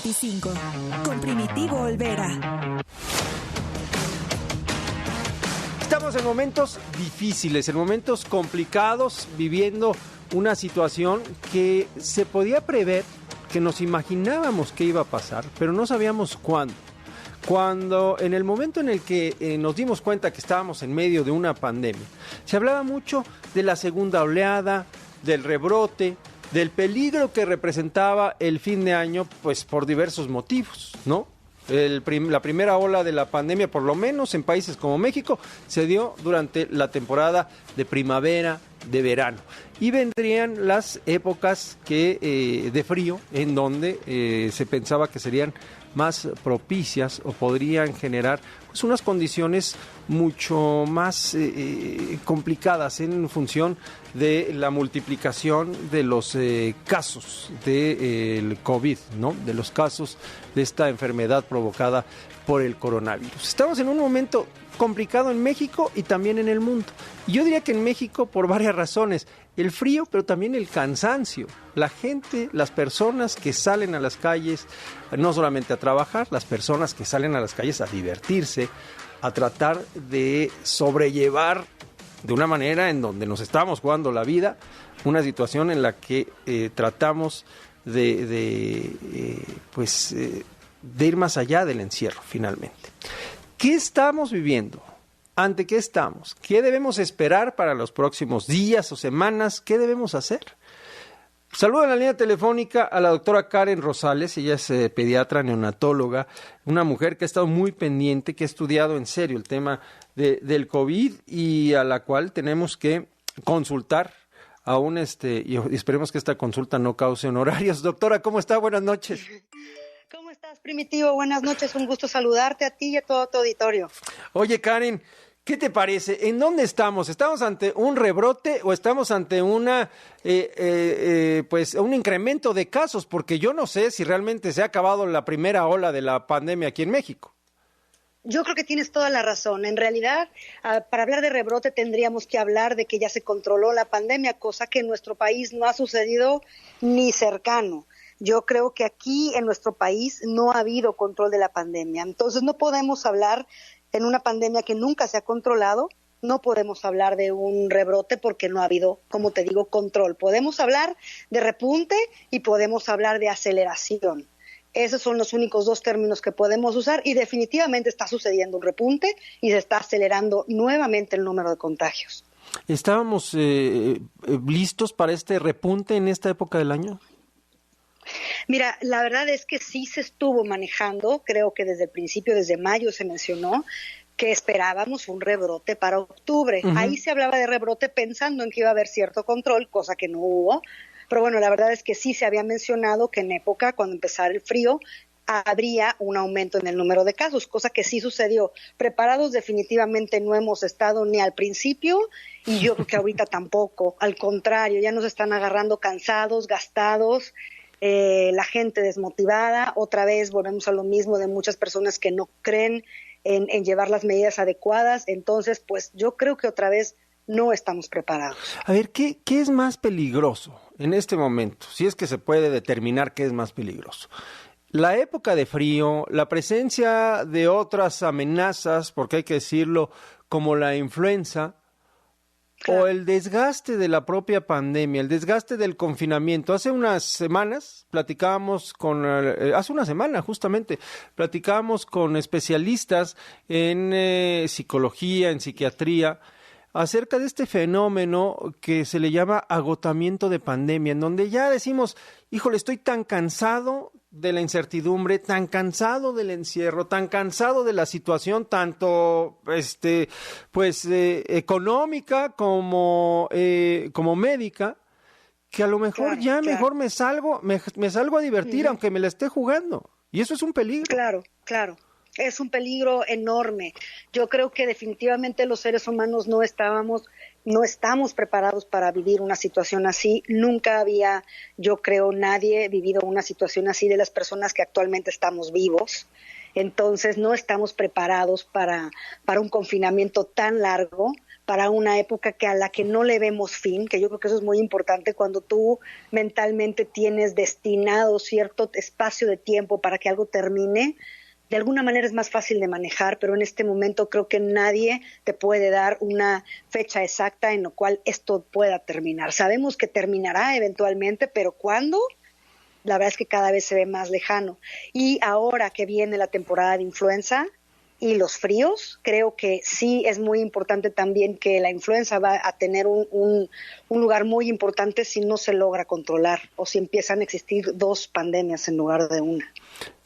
25, con Primitivo Olvera. Estamos en momentos difíciles, en momentos complicados, viviendo una situación que se podía prever, que nos imaginábamos que iba a pasar, pero no sabíamos cuándo. Cuando en el momento en el que nos dimos cuenta que estábamos en medio de una pandemia, se hablaba mucho de la segunda oleada, del rebrote, del peligro que representaba el fin de año, pues por diversos motivos, ¿no? La primera ola de la pandemia, por lo menos en países como México, se dio durante la temporada de primavera, de verano. Y vendrían las épocas de frío, en donde se pensaba que serían más propicias o podrían generar pues unas condiciones mucho más complicadas en función de la multiplicación de los casos del COVID, ¿no? De los casos de esta enfermedad provocada por el coronavirus. Estamos en un momento complicado en México y también en el mundo. Y yo diría que en México por varias razones. El frío, pero también el cansancio. La gente, las personas que salen a las calles, no solamente a trabajar, las personas que salen a las calles a divertirse, a tratar de sobrellevar de una manera en donde nos estamos jugando la vida, una situación en la que tratamos de ir más allá del encierro, finalmente. ¿Qué estamos viviendo? ¿Ante qué estamos? ¿Qué debemos esperar para los próximos días o semanas? ¿Qué debemos hacer? Saludo en la línea telefónica a la doctora Karen Rosales. Ella es pediatra neonatóloga, una mujer que ha estado muy pendiente, que ha estudiado en serio el tema del COVID y a la cual tenemos que consultar aún y esperemos que esta consulta no cause honorarios. Doctora, ¿cómo está? Buenas noches. ¿Cómo estás, Primitivo? Buenas noches, un gusto saludarte a ti y a todo tu auditorio. Oye, Karen, ¿qué te parece? ¿En dónde estamos? ¿Estamos ante un rebrote o estamos ante un incremento de casos? Porque yo no sé si realmente se ha acabado la primera ola de la pandemia aquí en México. Yo creo que tienes toda la razón. En realidad, para hablar de rebrote tendríamos que hablar de que ya se controló la pandemia, cosa que en nuestro país no ha sucedido ni cercano. Yo creo que aquí en nuestro país no ha habido control de la pandemia. Entonces no podemos hablar en una pandemia que nunca se ha controlado, no podemos hablar de un rebrote porque no ha habido, como te digo, control. Podemos hablar de repunte y podemos hablar de aceleración. Esos son los únicos dos términos que podemos usar y definitivamente está sucediendo un repunte y se está acelerando nuevamente el número de contagios. ¿Estábamos listos para este repunte en esta época del año? Mira, la verdad es que sí se estuvo manejando, creo que desde el principio, desde mayo se mencionó que esperábamos un rebrote para octubre. Uh-huh. Ahí se hablaba de rebrote pensando en que iba a haber cierto control, cosa que no hubo. Pero bueno, la verdad es que sí se había mencionado que en época, cuando empezara el frío, habría un aumento en el número de casos, cosa que sí sucedió. Preparados definitivamente no hemos estado ni al principio y yo creo que ahorita tampoco. Al contrario, ya nos están agarrando cansados, gastados, la gente desmotivada. Otra vez volvemos a lo mismo de muchas personas que no creen en llevar las medidas adecuadas. Entonces, pues yo creo que otra vez no estamos preparados. A ver, ¿qué es más peligroso en este momento? Si es que se puede determinar qué es más peligroso. La época de frío, la presencia de otras amenazas, porque hay que decirlo, como la influenza, claro, o el desgaste de la propia pandemia, el desgaste del confinamiento. Hace una semana platicábamos con especialistas en psicología, en psiquiatría, acerca de este fenómeno que se le llama agotamiento de pandemia, en donde ya decimos, híjole, estoy tan cansado de la incertidumbre, tan cansado del encierro, tan cansado de la situación, tanto económica como médica, que a lo mejor mejor me salgo a divertir, aunque me la esté jugando. Y eso es un peligro. Claro. Es un peligro enorme. Yo creo que definitivamente los seres humanos no estamos preparados para vivir una situación así. Nunca había, yo creo, nadie vivido una situación así de las personas que actualmente estamos vivos. Entonces no estamos preparados para un confinamiento tan largo, para una época a la que no le vemos fin, que yo creo que eso es muy importante cuando tú mentalmente tienes destinado cierto espacio de tiempo para que algo termine. De alguna manera es más fácil de manejar, pero en este momento creo que nadie te puede dar una fecha exacta en la cual esto pueda terminar. Sabemos que terminará eventualmente, pero ¿cuándo? La verdad es que cada vez se ve más lejano. Y ahora que viene la temporada de influenza y los fríos, creo que sí es muy importante también que la influenza va a tener un lugar muy importante si no se logra controlar o si empiezan a existir 2 pandemias en lugar de una.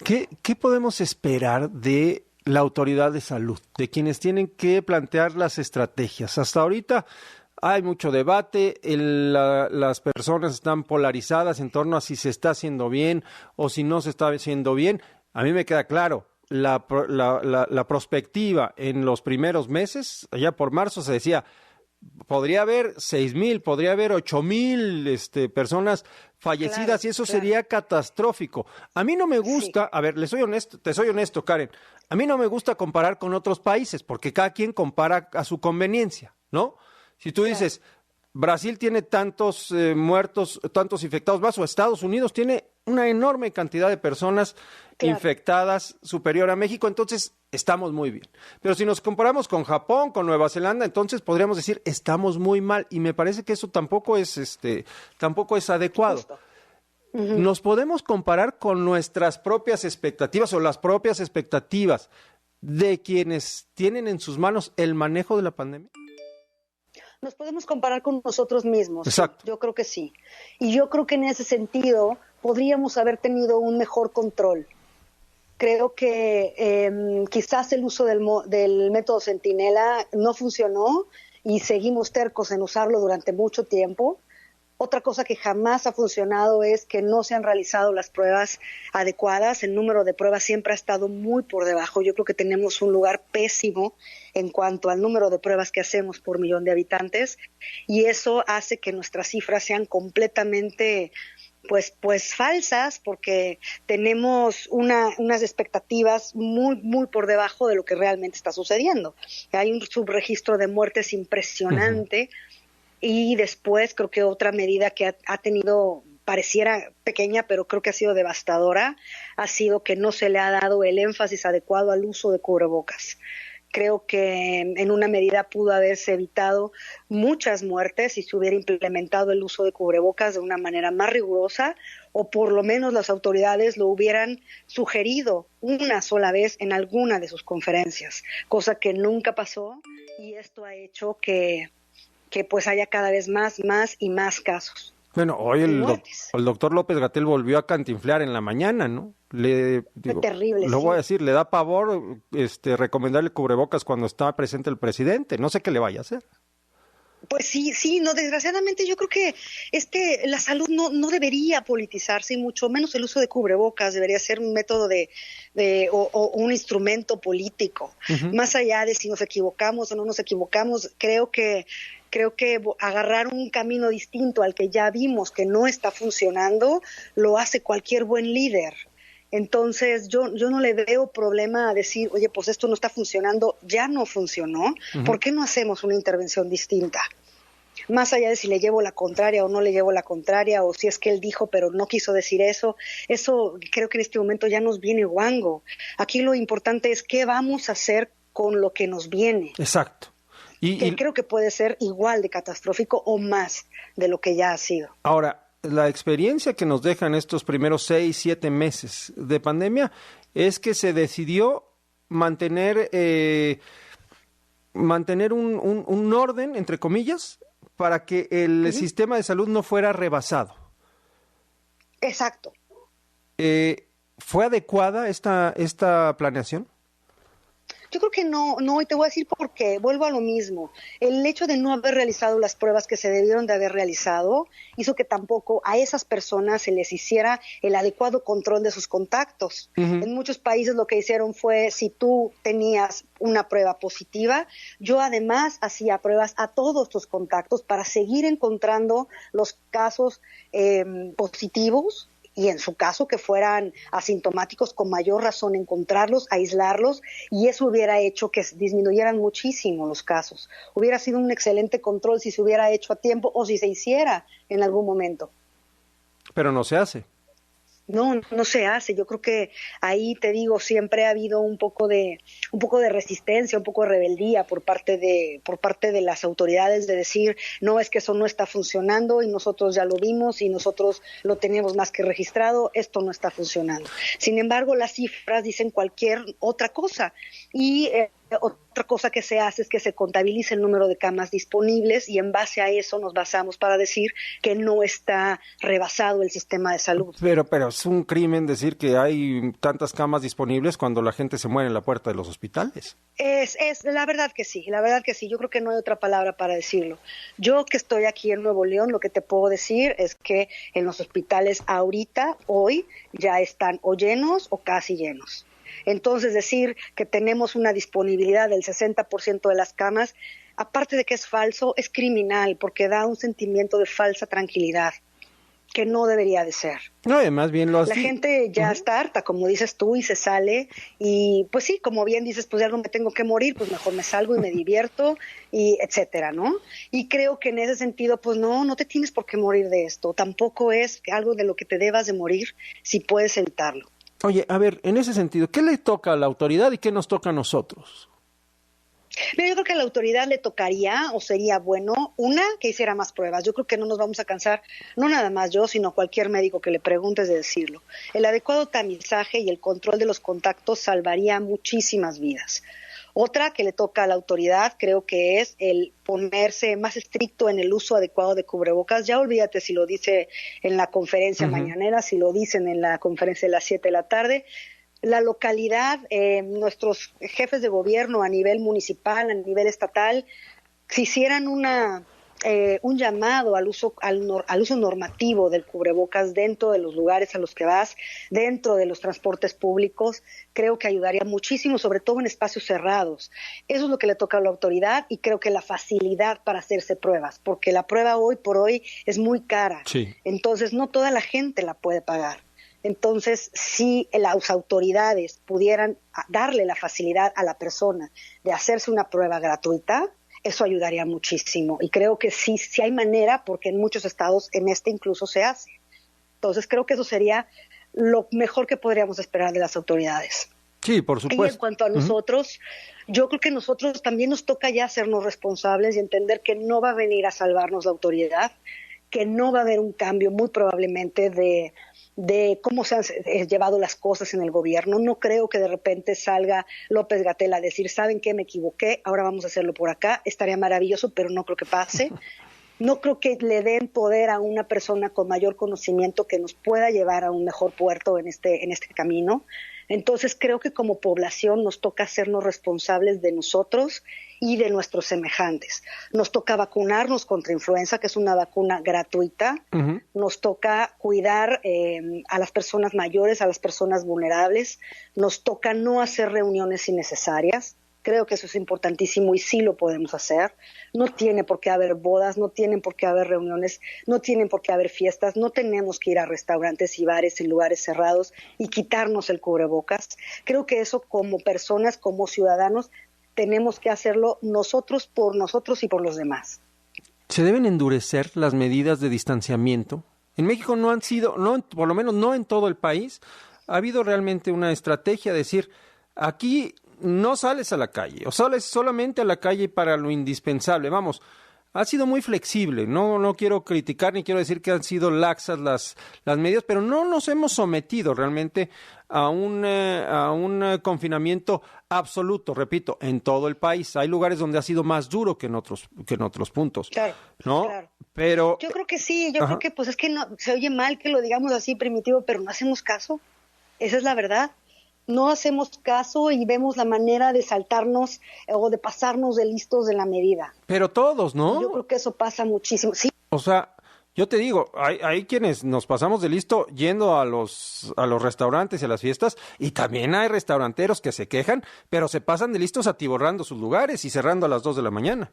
¿Qué podemos esperar de la autoridad de salud, de quienes tienen que plantear las estrategias? Hasta ahorita hay mucho debate, las personas están polarizadas en torno a si se está haciendo bien o si no se está haciendo bien. A mí me queda claro, la prospectiva en los primeros meses, allá por marzo se decía, podría haber 6,000, podría haber 8,000 personas fallecidas, claro, y eso sería catastrófico. A mí no me gusta, sí. A ver, te soy honesto, Karen, a mí no me gusta comparar con otros países, porque cada quien compara a su conveniencia, ¿no? Si tú dices, Brasil tiene tantos muertos, tantos infectados más, o Estados Unidos tiene una enorme cantidad de personas infectadas superior a México, entonces estamos muy bien. Pero si nos comparamos con Japón, con Nueva Zelanda, entonces podríamos decir estamos muy mal, y me parece que eso tampoco es adecuado. Uh-huh. Nos podemos comparar con nuestras propias expectativas o las propias expectativas de quienes tienen en sus manos el manejo de la pandemia. Nos podemos comparar con nosotros mismos. Exacto. Yo creo que sí. Y yo creo que en ese sentido podríamos haber tenido un mejor control. Creo que quizás el uso del método Centinela no funcionó y seguimos tercos en usarlo durante mucho tiempo. Otra cosa que jamás ha funcionado es que no se han realizado las pruebas adecuadas. El número de pruebas siempre ha estado muy por debajo. Yo creo que tenemos un lugar pésimo en cuanto al número de pruebas que hacemos por millón de habitantes, y eso hace que nuestras cifras sean completamente pues falsas, porque tenemos unas expectativas muy por debajo de lo que realmente está sucediendo. Hay un subregistro de muertes impresionante. Uh-huh. Y después creo que otra medida que ha tenido, pareciera pequeña, pero creo que ha sido devastadora, ha sido que no se le ha dado el énfasis adecuado al uso de cubrebocas. Creo que en una medida pudo haberse evitado muchas muertes si se hubiera implementado el uso de cubrebocas de una manera más rigurosa, o por lo menos las autoridades lo hubieran sugerido una sola vez en alguna de sus conferencias, cosa que nunca pasó, y esto ha hecho que pues haya cada vez más y más casos. Bueno, hoy el doctor López-Gatell volvió a cantinflear en la mañana, ¿no? Fue terrible. Lo voy a decir, le da pavor recomendarle cubrebocas cuando está presente el presidente. No sé qué le vaya a hacer. Pues sí, no, desgraciadamente yo creo que la salud no debería politizarse, y mucho menos el uso de cubrebocas debería ser un método o un instrumento político. Uh-huh. Más allá de si nos equivocamos o no nos equivocamos, creo que agarrar un camino distinto al que ya vimos que no está funcionando lo hace cualquier buen líder. Entonces yo no le veo problema a decir, oye, pues esto no está funcionando, ya no funcionó, uh-huh. ¿Por qué no hacemos una intervención distinta? Más allá de si le llevo la contraria o no le llevo la contraria, o si es que él dijo pero no quiso decir eso creo que en este momento ya nos viene guango. Aquí lo importante es qué vamos a hacer con lo que nos viene. Exacto. Y creo que puede ser igual de catastrófico o más de lo que ya ha sido. Ahora, la experiencia que nos dejan estos primeros 6-7 meses de pandemia es que se decidió mantener un orden, entre comillas, para que el uh-huh. sistema de salud no fuera rebasado. Exacto. ¿Fue adecuada esta planeación? Yo creo que no, y te voy a decir por qué. Vuelvo a lo mismo. El hecho de no haber realizado las pruebas que se debieron de haber realizado hizo que tampoco a esas personas se les hiciera el adecuado control de sus contactos. Uh-huh. En muchos países lo que hicieron fue, si tú tenías una prueba positiva, yo además hacía pruebas a todos tus contactos para seguir encontrando los casos positivos y en su caso que fueran asintomáticos, con mayor razón encontrarlos, aislarlos, y eso hubiera hecho que disminuyeran muchísimo los casos. Hubiera sido un excelente control si se hubiera hecho a tiempo o si se hiciera en algún momento. Pero no se hace. No, no se hace. Yo creo que ahí te digo, siempre ha habido un poco de resistencia, un poco de rebeldía por parte de las autoridades de decir, no, es que eso no está funcionando y nosotros ya lo vimos y nosotros lo tenemos más que registrado, esto no está funcionando. Sin embargo, las cifras dicen cualquier otra cosa y otra cosa que se hace es que se contabiliza el número de camas disponibles y en base a eso nos basamos para decir que no está rebasado el sistema de salud. Pero es un crimen decir que hay tantas camas disponibles cuando la gente se muere en la puerta de los hospitales. Es la verdad que sí, yo creo que no hay otra palabra para decirlo. Yo que estoy aquí en Nuevo León, lo que te puedo decir es que en los hospitales ahorita, hoy, ya están o llenos o casi llenos. Entonces, decir que tenemos una disponibilidad del 60% de las camas, aparte de que es falso, es criminal porque da un sentimiento de falsa tranquilidad que no debería de ser. No, además bien lo hace. La gente ya está harta, como dices tú, y se sale y pues sí, como bien dices, pues ya no me tengo que morir, pues mejor me salgo y me divierto y etcétera, ¿no? Y creo que en ese sentido, pues no te tienes por qué morir de esto, tampoco es algo de lo que te debas de morir si puedes evitarlo. Oye, a ver, en ese sentido, ¿qué le toca a la autoridad y qué nos toca a nosotros? Mira, yo creo que a la autoridad le tocaría o sería bueno, que hiciera más pruebas. Yo creo que no nos vamos a cansar, no nada más yo, sino cualquier médico que le preguntes de decirlo. El adecuado tamizaje y el control de los contactos salvaría muchísimas vidas. Otra que le toca a la autoridad creo que es el ponerse más estricto en el uso adecuado de cubrebocas. Ya olvídate si lo dice en la conferencia mañanera, si lo dicen en la conferencia de las 7 de la tarde. La localidad, nuestros jefes de gobierno a nivel municipal, a nivel estatal, si hicieran un llamado al uso normativo del cubrebocas dentro de los lugares a los que vas, dentro de los transportes públicos, creo que ayudaría muchísimo, sobre todo en espacios cerrados. Eso es lo que le toca a la autoridad y creo que la facilidad para hacerse pruebas, porque la prueba hoy por hoy es muy cara. Sí. Entonces no toda la gente la puede pagar. Entonces, si las autoridades pudieran darle la facilidad a la persona de hacerse una prueba gratuita, eso ayudaría muchísimo. Y creo que sí hay manera, porque en muchos estados, en este incluso se hace. Entonces, creo que eso sería lo mejor que podríamos esperar de las autoridades. Sí, por supuesto. Y en cuanto a nosotros, yo creo que nosotros también nos toca ya hacernos responsables y entender que no va a venir a salvarnos la autoridad, que no va a haber un cambio muy probablemente de cómo se han llevado las cosas en el gobierno. No creo que de repente salga López-Gatell a decir, ¿saben qué? Me equivoqué, ahora vamos a hacerlo por acá. Estaría maravilloso, pero no creo que pase. No creo que le den poder a una persona con mayor conocimiento que nos pueda llevar a un mejor puerto en este camino. Entonces creo que como población nos toca hacernos responsables de nosotros y de nuestros semejantes. Nos toca vacunarnos contra influenza, que es una vacuna gratuita. Uh-huh. Nos toca cuidar a las personas mayores, a las personas vulnerables. Nos toca no hacer reuniones innecesarias. Creo que eso es importantísimo y sí lo podemos hacer. No tiene por qué haber bodas, no tienen por qué haber reuniones, no tienen por qué haber fiestas, no tenemos que ir a restaurantes y bares en lugares cerrados y quitarnos el cubrebocas. Creo que eso como personas, como ciudadanos, tenemos que hacerlo nosotros por nosotros y por los demás. ¿Se deben endurecer las medidas de distanciamiento? En México no han sido, por lo menos no en todo el país, ha habido realmente una estrategia de decir, aquí no sales a la calle, o sales solamente a la calle para lo indispensable. Vamos, ha sido muy flexible, no quiero criticar ni quiero decir que han sido laxas las medidas, pero no nos hemos sometido realmente a un confinamiento absoluto, repito, en todo el país. Hay lugares donde ha sido más duro que en otros puntos. Claro, ¿no? Claro. Pero yo creo que sí, creo que pues es que no, se oye mal que lo digamos así primitivo, pero no hacemos caso. Esa es la verdad. No hacemos caso y vemos la manera de saltarnos o de pasarnos de listos de la medida. Pero todos, ¿no? Yo creo que eso pasa muchísimo, sí. O sea, yo te digo, hay quienes nos pasamos de listo yendo a los restaurantes y a las fiestas, y también hay restauranteros que se quejan, pero se pasan de listos atiborrando sus lugares y cerrando a las 2 de la mañana.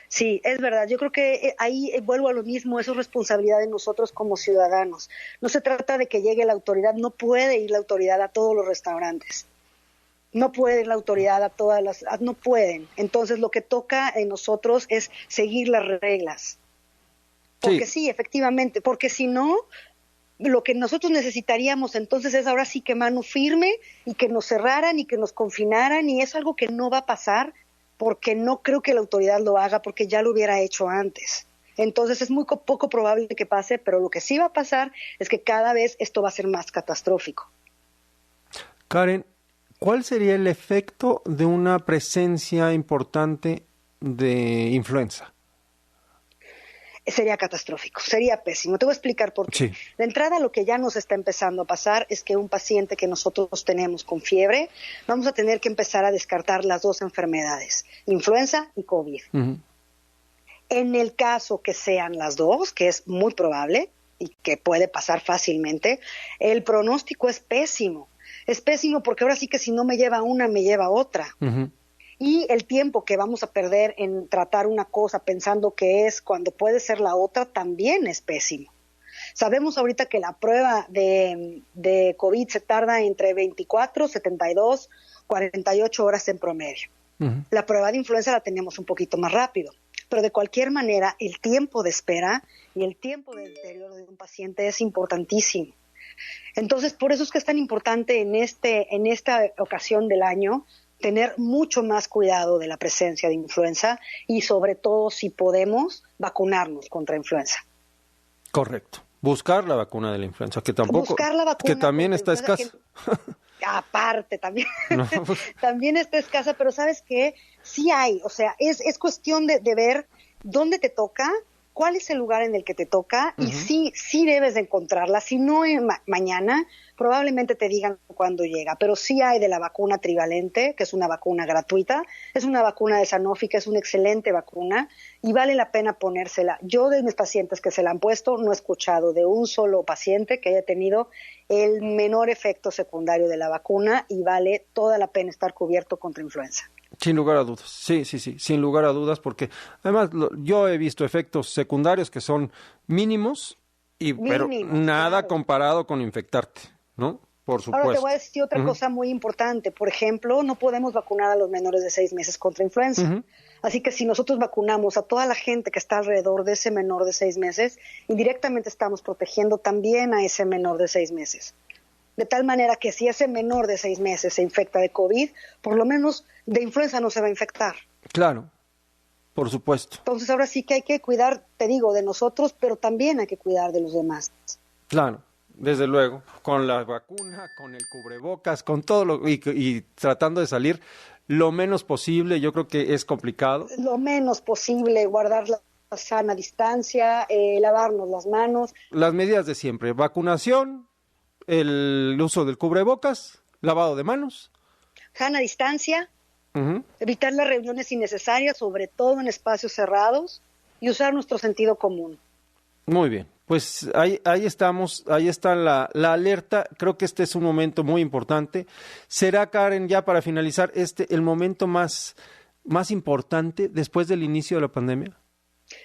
Sí, es verdad. Yo creo que ahí vuelvo a lo mismo, eso es responsabilidad de nosotros como ciudadanos. No se trata de que llegue la autoridad, no puede ir la autoridad a todos los restaurantes. No puede ir la autoridad a todas las... No pueden. Entonces lo que toca en nosotros es seguir las reglas. Porque sí, efectivamente, porque si no, lo que nosotros necesitaríamos entonces es ahora sí que mano firme y que nos cerraran y que nos confinaran, y es algo que no va a pasar porque no creo que la autoridad lo haga, porque ya lo hubiera hecho antes. Entonces es muy poco probable que pase, pero lo que sí va a pasar es que cada vez esto va a ser más catastrófico. Karen, ¿cuál sería el efecto de una presencia importante de influenza? Sería catastrófico, sería pésimo. Te voy a explicar por qué. Sí. De entrada, lo que ya nos está empezando a pasar es que un paciente que nosotros tenemos con fiebre, vamos a tener que empezar a descartar las dos enfermedades, influenza y COVID. Uh-huh. En el caso que sean las dos, que es muy probable y que puede pasar fácilmente, el pronóstico es pésimo. Es pésimo porque ahora sí que si no me lleva una, me lleva otra. Uh-huh. Y el tiempo que vamos a perder en tratar una cosa pensando que es cuando puede ser la otra también es pésimo. Sabemos ahorita que la prueba de COVID se tarda entre 24, 72, 48 horas en promedio. Uh-huh. La prueba de influenza la tenemos un poquito más rápido. Pero de cualquier manera, el tiempo de espera y el tiempo de deterioro de un paciente es importantísimo. Entonces, por eso es que es tan importante en esta ocasión del año tener mucho más cuidado de la presencia de influenza y sobre todo, si podemos, vacunarnos contra influenza. Correcto. Buscar la vacuna de la influenza, que tampoco, buscar la vacuna que también está escasa. Aparte, también, No. también está escasa, pero ¿sabes qué? Sí hay, o sea, es cuestión de ver dónde te toca, cuál es el lugar en el que te toca, uh-huh. Y sí debes de encontrarla. Si no mañana, probablemente te digan cuándo llega, pero sí hay de la vacuna trivalente, que es una vacuna gratuita, es una vacuna de Sanofi, que es una excelente vacuna, y vale la pena ponérsela. Yo de mis pacientes que se la han puesto, no he escuchado de un solo paciente que haya tenido el menor efecto secundario de la vacuna, y vale toda la pena estar cubierto contra influenza. Sin lugar a dudas, sí, sin lugar a dudas, porque además yo he visto efectos secundarios que son mínimos, pero nada claro. Comparado con infectarte, ¿no? Por supuesto. Ahora te voy a decir otra uh-huh. cosa muy importante. Por ejemplo, no podemos vacunar a los menores de 6 meses contra influenza. Uh-huh. Así que si nosotros vacunamos a toda la gente que está alrededor de ese menor de 6 meses, indirectamente estamos protegiendo también a ese menor de 6 meses. De tal manera que si ese menor de 6 meses se infecta de COVID, por lo menos de influenza no se va a infectar. Claro, por supuesto. Entonces ahora sí que hay que cuidar, te digo, de nosotros, pero también hay que cuidar de los demás. Claro, desde luego, con la vacuna, con el cubrebocas, con todo y tratando de salir lo menos posible. Yo creo que es complicado. Lo menos posible, guardar la sana distancia, lavarnos las manos. Las medidas de siempre, vacunación, el uso del cubrebocas, lavado de manos. Sana distancia, uh-huh. Evitar las reuniones innecesarias, sobre todo en espacios cerrados, y usar nuestro sentido común. Muy bien, pues ahí estamos, ahí está la alerta. Creo que este es un momento muy importante. ¿Será, Karen, ya para finalizar, el momento más importante después del inicio de la pandemia?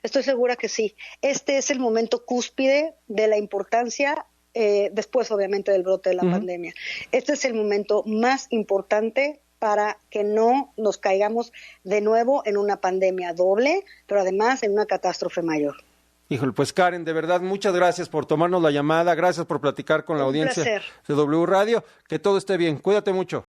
Estoy segura que sí. Este es el momento cúspide de la importancia, después obviamente del brote de la uh-huh. pandemia. Este es el momento más importante para que no nos caigamos de nuevo en una pandemia doble, pero además en una catástrofe mayor. Híjole, pues Karen, de verdad, muchas gracias por tomarnos la llamada, gracias por platicar con la audiencia de W Radio, que todo esté bien, cuídate mucho.